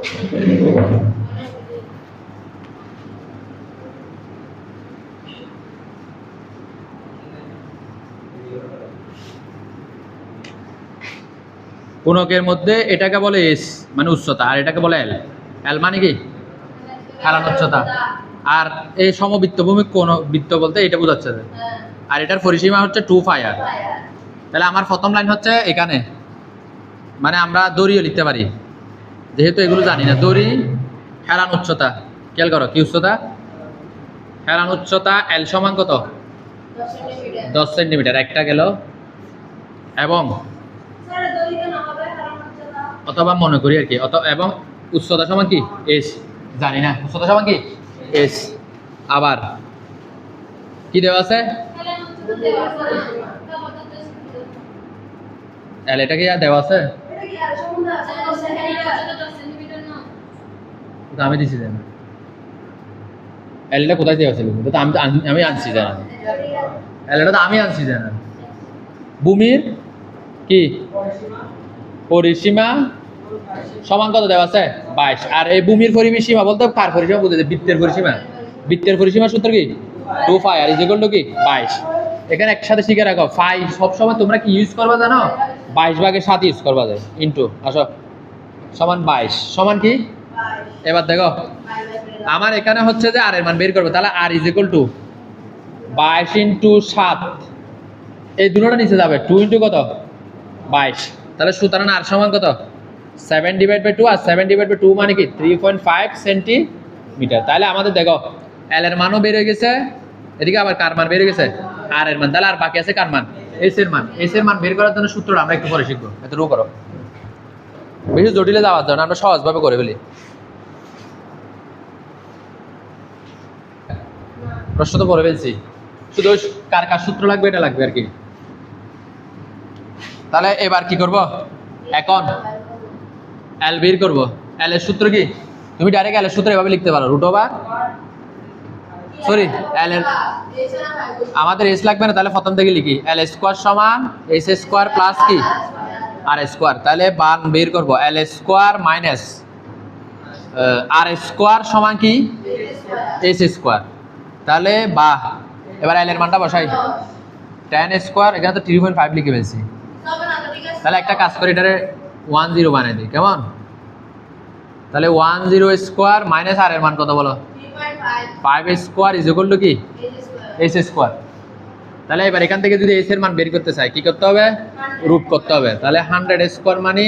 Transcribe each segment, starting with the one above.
কোণকের মধ্যে এটাকে বলে এস মানে উচ্চতা, আর এটাকে বলে এল। এল মানে কি হেলান উচ্চতা। আর এই সমবৃত্ত ভূমি কোন বৃত্ত বলতে এটা বোঝাচ্ছে। আর এটার পরিসীমা হচ্ছে 2 পাই আর। তাহলে আমার প্রথম লাইন হচ্ছে এখানে, মানে আমরা দড়িও লিখতে পারি, যেহেতু এগুলো জানি না। দড়ি হেলান উচ্চতা, খেয়াল করো কি উচ্চতা, হেলান উচ্চতা এল সমান কত 10 সেন্টিমিটার, একটা গেল। এবং অথবা মনে করি আর কি, এবং উচ্চতা সমান কি এস, জানি না উচ্চতা সমান কি এস। আবার কি দেওয়া আছে এল, এটা কি আর দেওয়া আছে, আমি দিছি জান এলটা কোথায় দেওয়া ছিল, আমি আনছি জানা এলটা তো আমি আনছি জানা। ভূমির কি পরিসীমা সমান কত দেওয়া আছে 22। আর এই ভূমির পরিসীমা বলতে কার পরিসীমা বুঝতে, বৃত্তের পরিসীমা। বৃত্তের পরিসীমা সূত্র কি 2 পাই আর ইজ ইকুয়াল টু কি 22। এখানে একসাথে শিখে রাখো, পাই সবসময় তোমরা কি ইউজ করবা জানো, 22/7 ইউজ করবা যায়, ইন্টু আসো সমান 22 সমান কি। এবার দেখো আমার এখানে হচ্ছে যে আর এর মান বের করবো, তাহলে আর ইজ ইকুয়াল টু 22 ইন্টু 7, এই দুটোটা নিচে যাবে, 2 ইন্টু কত 22। তাহলে সুতরাং আর সমান কত 7/2, আর 7/2 মানে কি 3.5 সেন্টিমিটার। তাহলে আমাদের দেখো এল এর মানও বের হয়ে গেছে, এদিকে আবার কার মান বের হয়ে গেছে আর এর মান। তাহলে আর বাকি আছে কার মান, এস এর মান। এস এর মান বের করার জন্য সূত্রটা আমরা একটু পরে শিখবো, এতটুকু করো, বেশি জটিলে যাওয়ার জন্য আমরা সহজভাবে করে ফেলি। প্রশ্ন তো পড়ে ফেলছি, শুধু কার কার সূত্র লাগবে এটা লাগবে আর কি। তাহলে এবার কি করব, এখন এল বের করব। এল এর সূত্র কি, তুমি ডাইরেক্ট এল এর সূত্র এভাবে লিখতে পারো, রুট ওভার সরি এল এর আমাদের এস লাগবে না, তাহলে প্রথম থেকে লিখি এল স্কোয়ার সমান এস স্কোয়ার প্লাস কি আর স্কোয়ার। তাহলে মান বের করব এল স্কোয়ার মাইনাস আর স্কোয়ার সমান কি এস স্কোয়ার। তাহলে বা এবার এল এর মানটা বসাই, 10 স্কোয়ার, এখানে তো 3.5 লিখে ফেলছি। তাহলে একটা কাজ করি, এটারে 10 বানিয়ে দিই, কেমন। তাহলে 10 স্কোয়ার মাইনাস আর এর মান কত বলো 5 স্কোয়ার ইজ ইকুয়াল টু কি এস স্কোয়ার। তাহলে এবার এখান থেকে যদি এস এর মান বের করতে চাই কি করতে হবে, রুট করতে হবে। তাহলে 100 স্কোয়ার মানে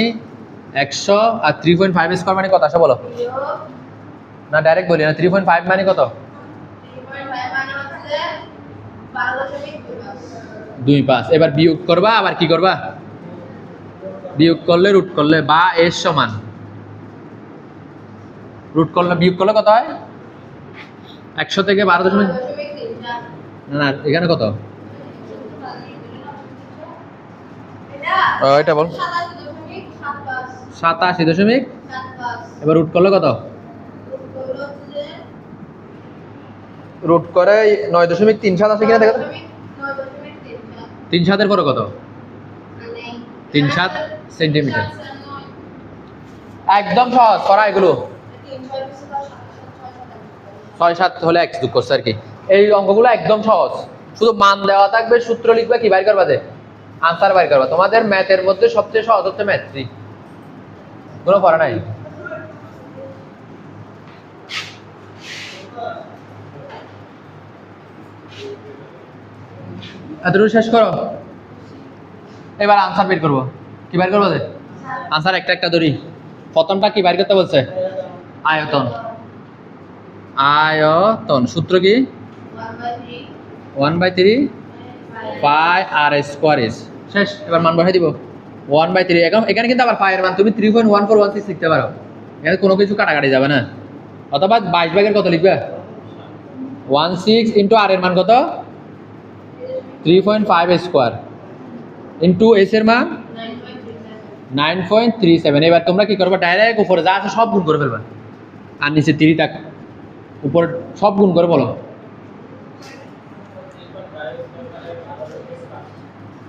100, আর 3.5 স্কোয়ার মানে কত আসে বলো, না ডাইরেক্ট বলি না, 3.5 মানে কত 2.5। এবার বিয়োগ করবা, আবার কি করবা বিয়োগ করলে রুট করলে, বা এর সমান রুট করলে বিয়োগ করলে কত হয় 100 থেকে 12 না এখানে কত এটা বল 87.5। এবার রুট করলে কত, রুট করে 9.37 আসে কিনা দেখো, 3/7 পরে কত 3/7 সেন্টিমিটার। একদম সহজ করা এগুলো, 6-7 হলে এক্স যোগ করছে আর কি। এই অঙ্কগুলো একদম সহজ, শুধু মান দেওয়া থাকবে, সূত্র লিখবে, কি বাইর করবা, আনসার বাইর করবা। তোমাদের ম্যাথের মধ্যে সবচেয়ে সহজ হচ্ছে ম্যাথ 3, কোনো পড়া নাই। এতটুকু শেষ করো, এবার আনসার বের করবো। কি বাইর করবো আনসার, একটা একটা ধরি। প্রথমটা কি বাইর করতে বলছে, আয়তন। আয়তন সূত্র কি 1/3 পাই আর স্কোয়ার এস, শেষ। এবার মান বসাই দিব 1/3। এখানে কিন্তু আবার পায়ের মান তুমি 3.1416 লিখতে পারো, এখানে কোনো কিছু কাটাকাটি যাবে না। অথবা 22 কত লিখবে 16 ইন্টু আর এর মান কত 3.5 স্কোয়ার ইন্টু এস এর মান 9.37। এবার তোমরা কি করবে, ডাইরেক্ট উপরে যা আছে সব গুণ করে ফেলবা, আর নিচে 3 থাক, উপরে সব গুণ করে বলো।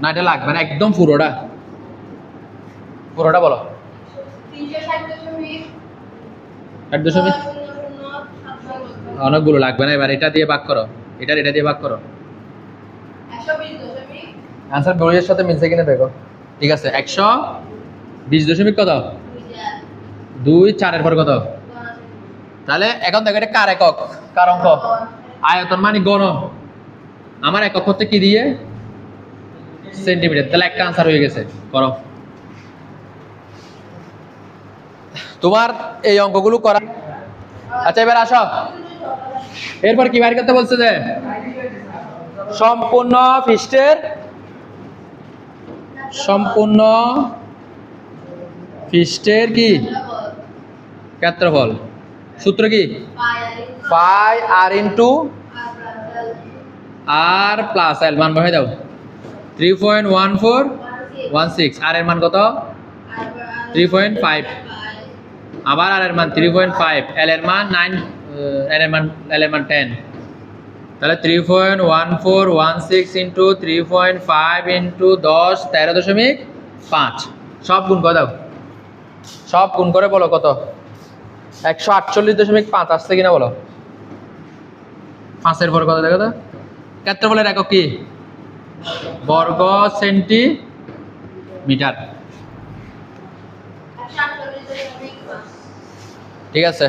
না এটা লাগবে না, একদম পুরোটা বলো 8 দশমিক অনেকগুলো লাগবে না, এবার এটা দিয়ে ভাগ করো, এটা দিয়ে ভাগ করো। আনসার বইয়ের সাথে মিলছে কিনা দেখো। ঠিক আছে, 120 কত? 2 4 পর কত? তাহলে এখন দেখো এটা কার একক, কার অঙ্ক? আয়তন মানে গণ। আমার একক হচ্ছে কি দিয়ে? সেন্টিমিটার। তাহলে একটা আনসার হয়ে গেছে, করো। তোমার এই অঙ্কগুলো করা। আচ্ছা এবার আসো, এরপর কি বাইর করতে বলছে? যে সম্পূর্ণ পৃষ্ঠের কি ক্ষেত্রফল। সূত্র কি? পাই আর ইন্টু আর প্লাস এল। মান বসাই দাও। 3.1416। আর এর মান কত? 3.5। আবার আর এর মান 3.5। এল এর মান 9। এল এর মান 10। তাহলে 3.1416 ইন্টু 3.5 ইন্টু 10 13.5। সব গুণ করে দাও, সব গুণ করে বলো কত? 148.5 আসছে কিনা বলো। 5 এর পর কত দেখো তো? ক্ষেত্রফলের একক কি? বর্গ সেন্টিমিটার। ঠিক আছে।